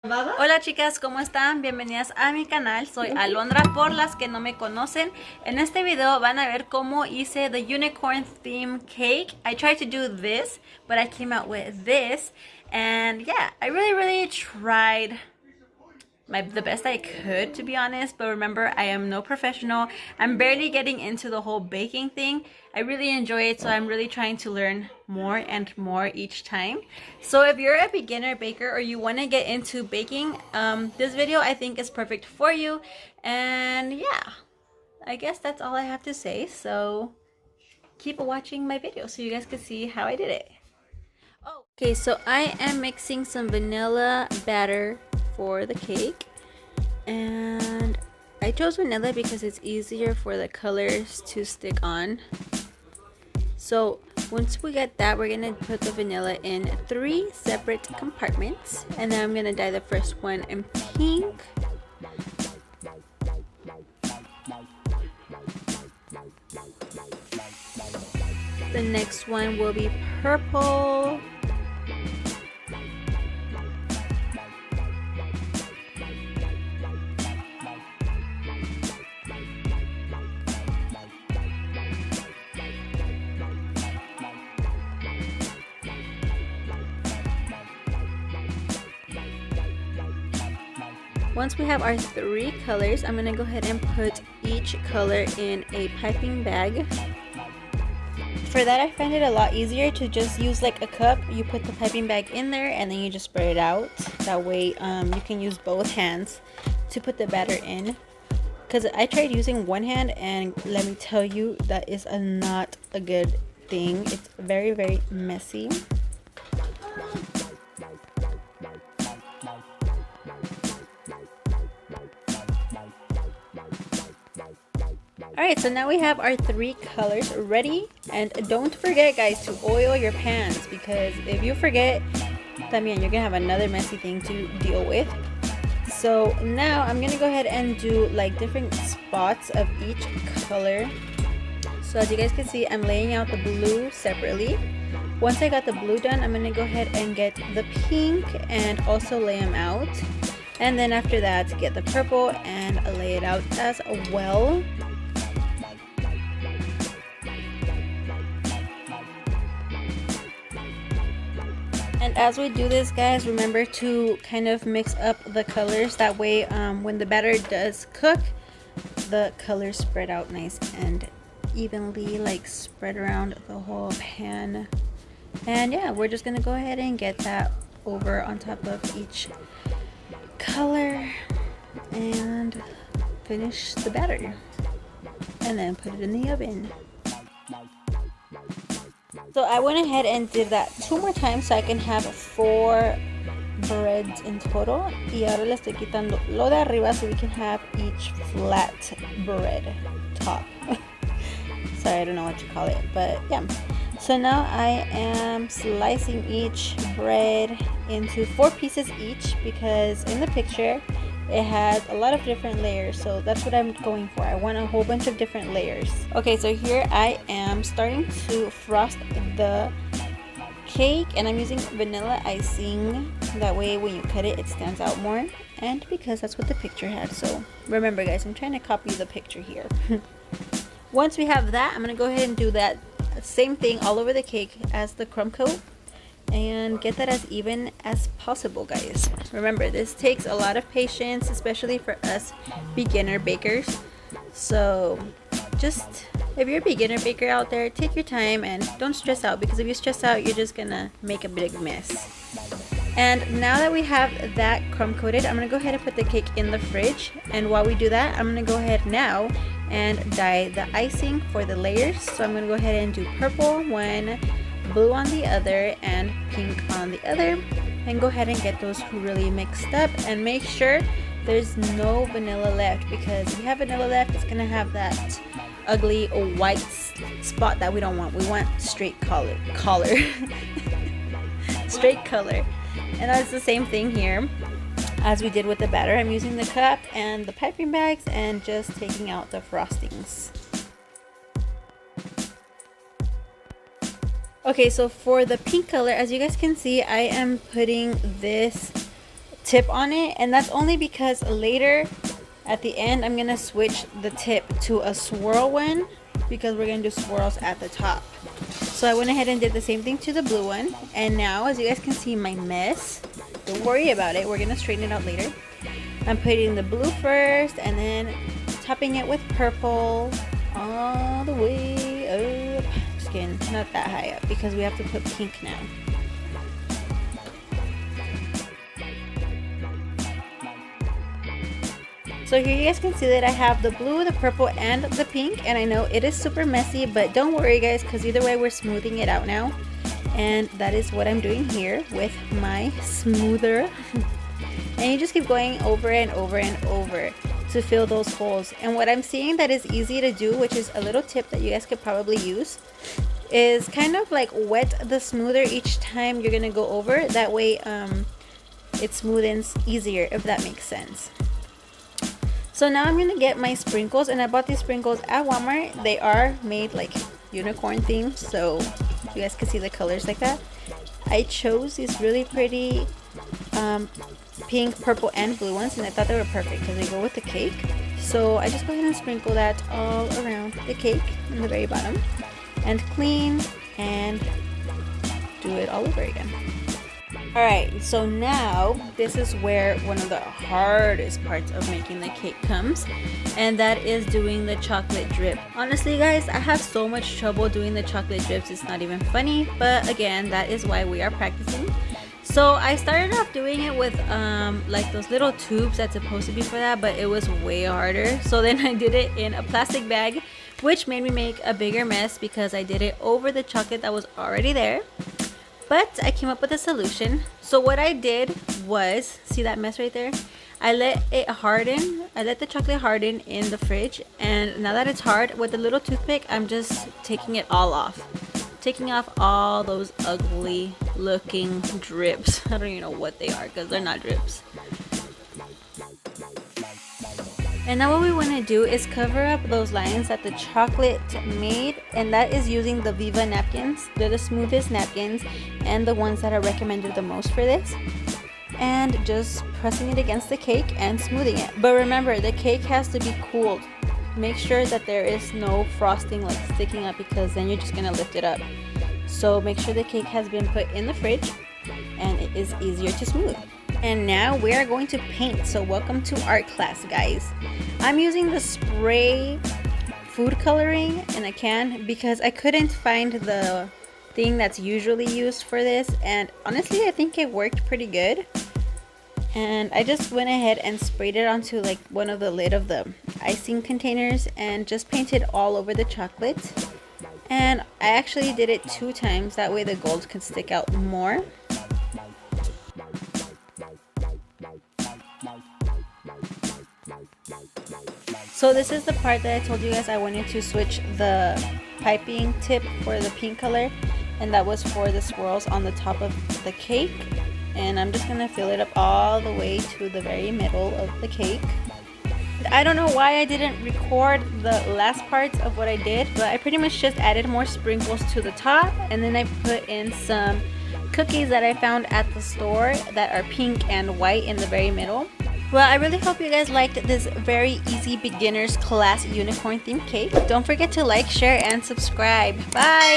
Hola chicas, ¿cómo están? Bienvenidas a mi canal, soy Alondra por las que no me conocen. En este video van a ver cómo hice the unicorn theme cake. I tried to do this, but I came out with this. And yeah, I really tried the best I could, to be honest, but remember, I am no professional. I'm barely getting into the whole baking thing. I really enjoy it, so I'm really trying to learn more and more each time. So if you're a beginner baker or you want to get into baking, this video I think is perfect for you. And yeah, I guess that's all I have to say. So keep watching my video so you guys can see how I did it. Okay, so I am mixing some vanilla batter for the cake, and I chose vanilla because it's easier for the colors to stick on. So once we get that, we're gonna put the vanilla in 3 separate compartments, and then I'm gonna dye the first one in pink. The next one will be purple. Once we have our 3 colors, I'm gonna go ahead and put each color in a piping bag. For that, I find it a lot easier to just use like a cup. You put the piping bag in there and then you just spread it out. That way you can use both hands to put the batter in. Because I tried using one hand, and let me tell you, that is not a good thing. It's very messy. Alright, so now we have our 3 colors ready, and don't forget guys to oil your pans, because if you forget, también you're gonna have another messy thing to deal with. So now I'm gonna go ahead and do like different spots of each color. So as you guys can see, I'm laying out the blue separately. Once I got the blue done, I'm gonna go ahead and get the pink and also lay them out. And then after that, get the purple and lay it out as well. And as we do this, guys, remember to kind of mix up the colors. That way, when the batter does cook, the colors spread out nice and evenly, like spread around the whole pan. And yeah, we're just gonna go ahead and get that over on top of each color and finish the batter. And then put it in the oven. So I went ahead and did that 2 more times so I can have 4 breads in total. Y ahora le estoy quitando lo de arriba so we can have each flat bread top. Sorry, I don't know what to call it, but yeah. So now I am slicing each bread into 4 pieces each, because in the picture it has a lot of different layers, so that's what I'm going for. I want a whole bunch of different layers. Okay, so here I am starting to frost the cake, and I'm using vanilla icing. That way when you cut it, it stands out more, and because that's what the picture had. So remember guys, I'm trying to copy the picture here. Once we have that, I'm gonna go ahead and do that same thing all over the cake as the crumb coat, and get that as even as possible, guys. Remember, this takes a lot of patience, especially for us beginner bakers. So just, if you're a beginner baker out there, take your time and don't stress out, because if you stress out, you're just gonna make a big mess. And now that we have that crumb coated, I'm gonna go ahead and put the cake in the fridge. And while we do that, I'm gonna go ahead now and dye the icing for the layers. So I'm gonna go ahead and do purple one, blue on the other, and pink on the other, and go ahead and get those really mixed up, and make sure there's no vanilla left, because if you have vanilla left, it's gonna have that ugly white spot that we don't want. We want straight color. Straight color. And that's the same thing here as we did with the batter. I'm using the cup and the piping bags and just taking out the frostings. Okay, so for the pink color, as you guys can see, I am putting this tip on it, and that's only because later at the end I'm gonna switch the tip to a swirl one because we're gonna do swirls at the top. So I went ahead and did the same thing to the blue one, and now as you guys can see my mess, don't worry about it, we're gonna straighten it out later. I'm putting the blue first and then topping it with purple all the way up. Just kidding, not that high up because we have to put pink now. So here you guys can see that I have the blue, the purple, and the pink, and I know it is super messy, but don't worry guys, because either way we're smoothing it out now, and that is what I'm doing here with my smoother. And you just keep going over and over and over to fill those holes. And what I'm seeing that is easy to do, which is a little tip that you guys could probably use, is kind of like wet the smoother each time you're gonna go over. That way it smoothens easier, if that makes sense. So now I'm gonna get my sprinkles, and I bought these sprinkles at Walmart. They are made like unicorn themed, so you guys can see the colors like that. I chose these really pretty pink, purple, and blue ones, and I thought they were perfect because they go with the cake. So I just go ahead and sprinkle that all around the cake in the very bottom, and clean and do it all over again. Alright, so now this is where one of the hardest parts of making the cake comes, and that is doing the chocolate drip. Honestly guys, I have so much trouble doing the chocolate drips, it's not even funny, but again, that is why we are practicing. So I started off doing it with like those little tubes that's supposed to be for that, but it was way harder. So then I did it in a plastic bag, which made me make a bigger mess because I did it over the chocolate that was already there. But I came up with a solution. So what I did was, see that mess right there? I let it harden. I let the chocolate harden in the fridge, and now that it's hard, with a little toothpick, I'm just taking it all off. Taking off all those ugly looking drips. I don't even know what they are because they're not drips. And now what we want to do is cover up those lines that the chocolate made, and that is using the Viva napkins. They're the smoothest napkins and the ones that are recommended the most for this. And just pressing it against the cake and smoothing it. But remember, the cake has to be cooled. Make sure that there is no frosting like sticking up, because then you're just going to lift it up. So make sure the cake has been put in the fridge and it is easier to smooth. And now we are going to paint. So welcome to art class, guys. I'm using the spray food coloring in a can because I couldn't find the thing that's usually used for this, and honestly I think it worked pretty good. And I just went ahead and sprayed it onto like one of the lid of the icing containers and just painted all over the chocolate. And I actually did it 2 times, that way the gold could stick out more. So this is the part that I told you guys I wanted to switch the piping tip for the pink color, and that was for the swirls on the top of the cake. And I'm just gonna fill it up all the way to the very middle of the cake. I don't know why I didn't record the last parts of what I did, but I pretty much just added more sprinkles to the top, and then I put in some cookies that I found at the store that are pink and white in the very middle. Well, I really hope you guys liked this very easy beginner's class unicorn themed cake. Don't forget to like, share, and subscribe. Bye!